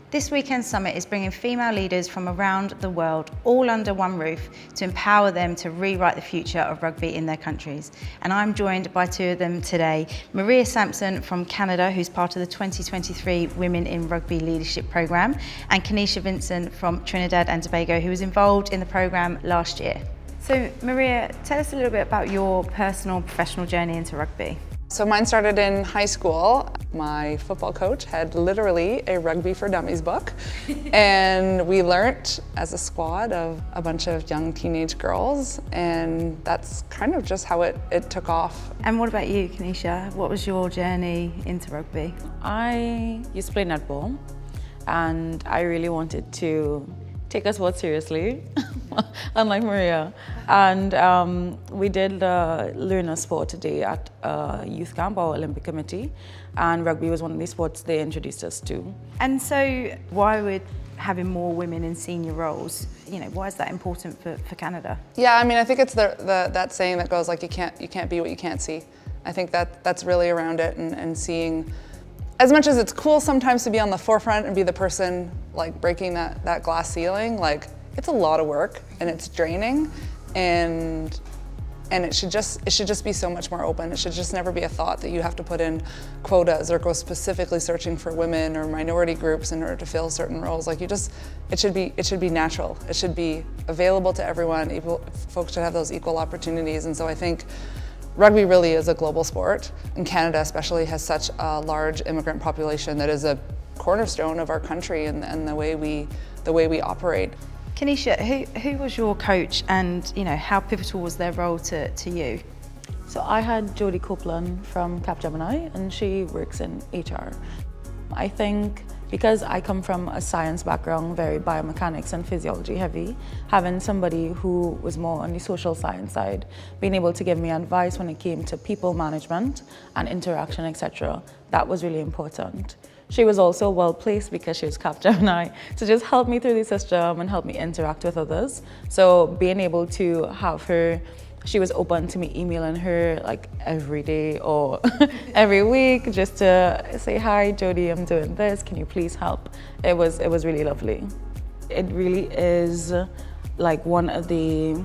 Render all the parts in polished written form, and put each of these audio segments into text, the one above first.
This weekend's summit is bringing female leaders from around the world all under one roof to empower them to rewrite the future of rugby in their countries. And I'm joined by two of them today. Maria Sampson from Canada, who's part of the 2023 Women in Rugby Leadership Programme, and Kenesha Vincent from Trinidad and Tobago, who was involved in the programme last year. So Maria, tell us a little bit about your personal professional journey into rugby. So mine started in high school. My football coach had literally a Rugby for Dummies book, and we learnt as a squad of a bunch of young teenage girls, and that's kind of just how it took off. And what about you, Kenesha? What was your journey into rugby? I used to play netball, and I really wanted to take a sport seriously, unlike Maria. And we did learn a sport today at youth camp, our Olympic committee, and rugby was one of the sports they introduced us to. And so why would having more women in senior roles, why is that important for Canada? Yeah, I mean, I think it's that saying that goes like, you can't be what you can't see. I think that's really around it, and seeing, as much as it's cool sometimes to be on the forefront and be the person like breaking that glass ceiling, like it's a lot of work and it's draining, and it should just be so much more open. It should just never be a thought that you have to put in quotas or go specifically searching for women or minority groups in order to fill certain roles. Like it should be natural. It should be available to everyone. Folks should have those equal opportunities. And so I think rugby really is a global sport, and Canada especially has such a large immigrant population that is a cornerstone of our country and the way we operate. Kenesha, who was your coach, and how pivotal was their role to you? So I had Jodie Copeland from Capgemini, and she works in HR. I think because I come from a science background, very biomechanics and physiology heavy, having somebody who was more on the social science side, being able to give me advice when it came to people management and interaction, etc., that was really important. She was also well placed because she was Capgemini to just help me through the system and help me interact with others. So being able to have her, she was open to me emailing her like every day or every week just to say, hi Jodie, I'm doing this, can you please help? It was really lovely. It really is like one of the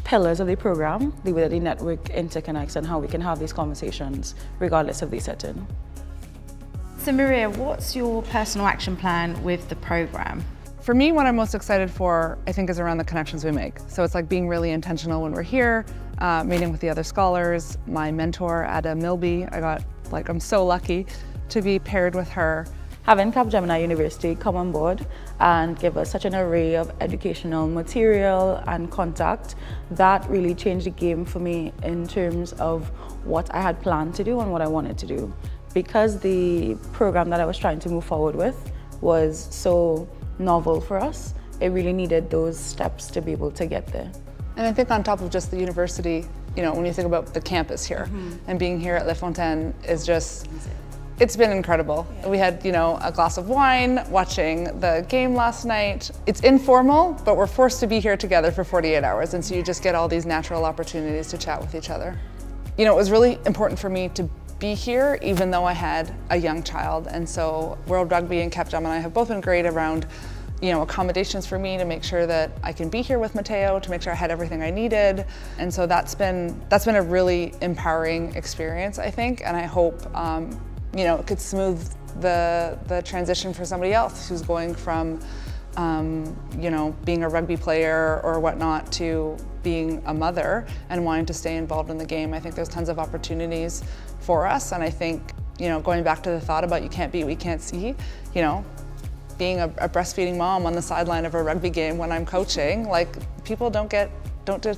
pillars of the program, the way that the network interconnects and how we can have these conversations regardless of the setting. So Maria, what's your personal action plan with the program? For me, what I'm most excited for, I think, is around the connections we make. So it's like being really intentional when we're here, meeting with the other scholars. My mentor, Ada Milby, I'm so lucky to be paired with her. Having Capgemini University come on board and give us such an array of educational material and contact, that really changed the game for me in terms of what I had planned to do and what I wanted to do. Because the program that I was trying to move forward with was so novel for us, it really needed those steps to be able to get there. And I think on top of just the university, when you think about the campus here, and being here at Le Fontaine is just, it's been incredible. Yeah. We had, a glass of wine watching the game last night. It's informal, but we're forced to be here together for 48 hours, and so you just get all these natural opportunities to chat with each other. It was really important for me to be here even though I had a young child, and so World Rugby and Capgemini have both been great around accommodations for me to make sure that I can be here with Matteo, to make sure I had everything I needed. And so that's been a really empowering experience, I think, and I hope it could smooth the transition for somebody else who's going from being a rugby player or whatnot to being a mother and wanting to stay involved in the game. I think there's tons of opportunities for us, and I think going back to the thought about you can't be what you can't see, being a breastfeeding mom on the sideline of a rugby game when I'm coaching, like people don't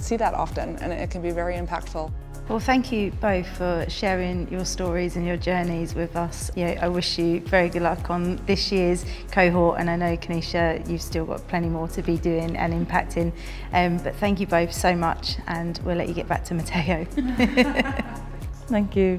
see that often, and it can be very impactful. Well, thank you both for sharing your stories and your journeys with us. I wish you very good luck on this year's cohort, and I know, Kenesha, you've still got plenty more to be doing and impacting. But thank you both so much, and we'll let you get back to Matteo. Thank you.